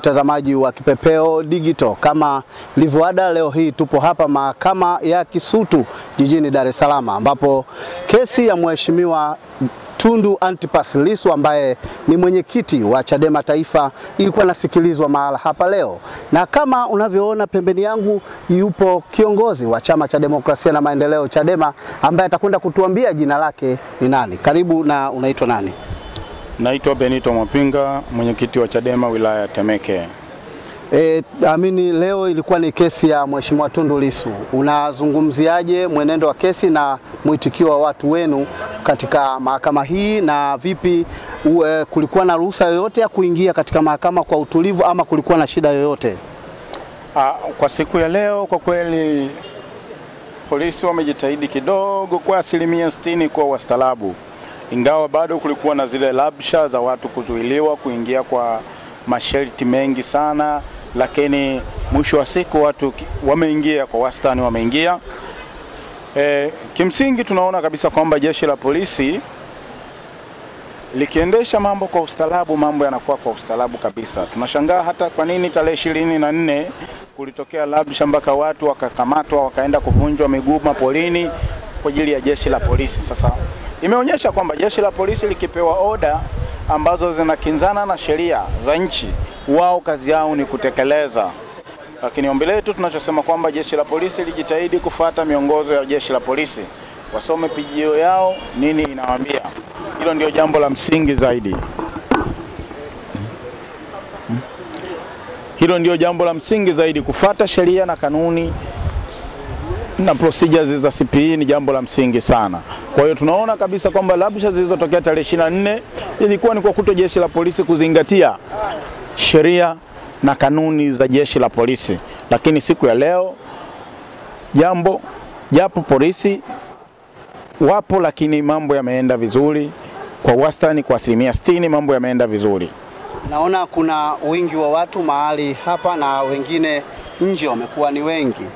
mtazamaji wa Kipepeo Digital, kama ilivyoada, leo hii tupo hapa mahakama ya Kisutu jijini Dar es Salaam, ambapo kesi ya mheshimiwa Tundu Antipas Lissu ambaye ni mwenyekiti wa Chadema Taifa ilikuwa nasikilizwa mahala hapa leo. Na kama unavyoona pembeni yangu yupo kiongozi wa Chama cha Demokrasia na Maendeleo Chadema ambaye atakwenda kutuambia jina lake ni nani. Karibu, na unaitwa nani? Naitwa Benito Mwapinga, mwenyekiti wa Chadema wilaya ya Temeke. Amini, leo ilikuwa ni kesi ya mheshimiwa Tundu Lissu. Unazungumziaje mwenendo wa kesi na mwitikio wa watu wenu katika mahakama hii, na vipi kulikuwa na ruhusa yoyote ya kuingia katika mahakama kwa utulivu ama kulikuwa na shida yoyote? Kwa siku ya leo kwa kweli polisi wamejitahidi kidogo kwa 60% kwa wastaarabu, ingawa bado kulikuwa na zile labsha za watu kuzuiliwa kuingia kwa masharti mengi sana, lakini mwisho wa siku watu wameingia kwa wastani, wameingia. Kimsingi tunaona kabisa kwamba jeshi la polisi likiendesha mambo kwa ustaarabu, mambo yanakuwa kwa ustaarabu kabisa. Tunashangaa hata kwa nini tarehe 24 kulitokea labsha mpaka watu wakakamatwa wakaenda kuvunjwa miguu mapolini kwa ajili ya jeshi la polisi. Sasa imeonyesha kwamba jeshi la polisi likipewa oda ambazo zinakinzana na sheria za nchi, wao kazi yao ni kutekeleza. Lakini ombi letu tunachosema kwamba jeshi la polisi lijitahidi kufuata miongozo ya jeshi la polisi, wasome pijio yao nini inawaambia. Hilo ndio jambo la msingi zaidi. Hilo ndio jambo la msingi zaidi, kufuata sheria na kanuni na procedures za CPE ni jambo la msingi sana. Kwa hiyo tunaona kabisa kwamba labsha zilizotokea tarehe 24 ilikuwa ni kwa kuto jeshi la polisi kuzingatia sheria na kanuni za jeshi la polisi. Lakini siku ya leo japo polisi wapo, lakini mambo yameenda vizuri kwa wastani, kwa 60% mambo yameenda vizuri. Naona kuna wingi wa watu mahali hapa na wengine nje wamekuwa ni wengi.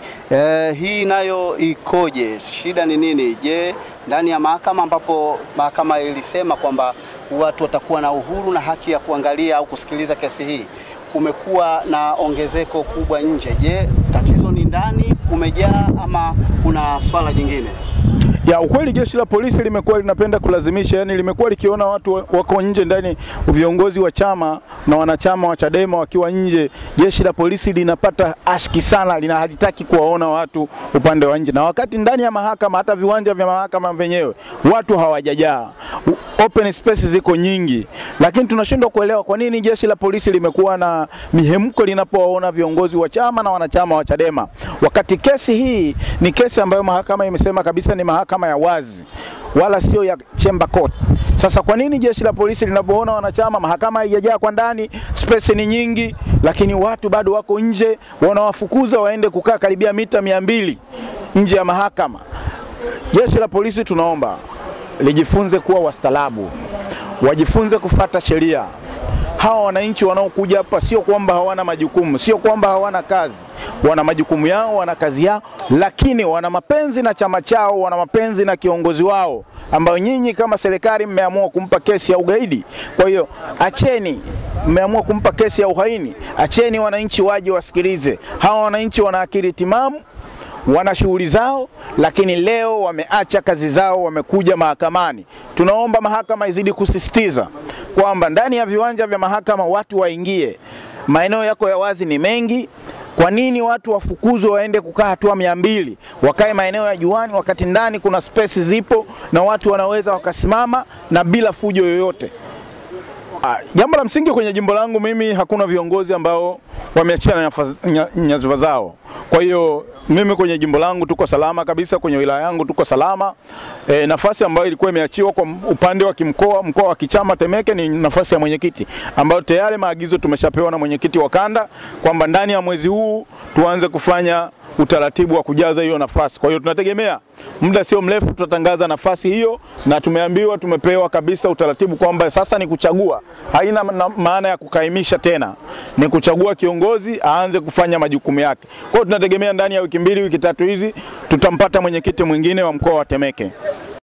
Hii nayo ikoje? Shida ni nini? Je, ndani ya mahakama ambapo mahakama ilisema kwamba watu watakuwa na uhuru na haki ya kuangalia au kusikiliza kesi hii, kumekuwa na ongezeko kubwa nje. Je, tatizo ni ndani kumejaa ama kuna swala jingine? Ya ukweli jeshi la polisi limekuwa linapenda kulazimisha, yani limekuwa likiona watu wako nje ndani, viongozi wa chama na wanachama wa Chadema wakiwa nje, jeshi la polisi linapata ashki sana, halitaki kuwaona watu upande wa nje. Na wakati ndani ya mahakama, hata viwanja vya mahakama vyenyewe watu hawajajaa, open spaces ziko nyingi, lakini tunashindwa kuelewa kwa nini jeshi la polisi limekuwa na mihemko linapowaona viongozi wa chama na wanachama wa Chadema, wakati kesi hii ni kesi ambayo mahakama imesema kabisa ni mahakama ya wazi wala sio ya chamber court. Sasa kwa nini jeshi la polisi linapoona wanachama, mahakama haijajaa kwa ndani, space ni nyingi, lakini watu bado wako nje, wanawafukuza waende kukaa karibia mita 200 nje ya mahakama? Jeshi la polisi tunaomba lijifunze kuwa wastaarabu, wajifunze kufuata sheria. Hawa wananchi wanaokuja hapa sio kwamba hawana majukumu, sio kwamba hawana kazi. Wana majukumu yao, wana kazi yao, lakini wana mapenzi na chama chao, wana mapenzi na kiongozi wao ambao nyinyi kama serikali mmeamua kumpa kesi ya ugaidi. Kwa hiyo acheni, mmeamua kumpa kesi ya uhaini, acheni wananchi waje wasikilize. Hawa wananchi wana akili timamu, wana shughuli zao, lakini leo wameacha kazi zao, wamekuja mahakamani. Tunaomba mahakama izidi kusisitiza kwamba ndani ya viwanja vya mahakama watu waingie. Maeneo yako ya wazi ni mengi. Kwa nini watu wafukuzwe waende kukaa hatua 200? Wakae maeneo ya juani, wakati ndani kuna space zipo na watu wanaweza wakasimama na bila fujo yoyote. Jambo la msingi kwenye jimbo langu mimi, hakuna viongozi ambao wameachia nyadhifa zao. Kwa hiyo mimi kwenye jimbo langu tuko salama kabisa, kwenye wilaya yangu tuko salama. Nafasi ambayo ilikuwa imeachiwa kwa upande wa mkoa wa kichama Temeke ni nafasi ya mwenyekiti, ambayo tayari maagizo tumeshapewa na mwenyekiti wa kanda kwamba ndani ya mwezi huu tuanze kufanya utaratibu wa kujaza hiyo nafasi. Kwa hiyo tunategemea muda sio mrefu tutatangaza nafasi hiyo, na tumepewa kabisa utaratibu kwamba sasa ni kuchagua. Haina maana ya kukaimisha tena, ni kuchagua kiongozi aanze kufanya majukumu yake. Kwa hiyo tunategemea ndani ya wiki 2 wiki 3 hizi tutampata mwenyekiti mwingine wa mkoa wa Temeke.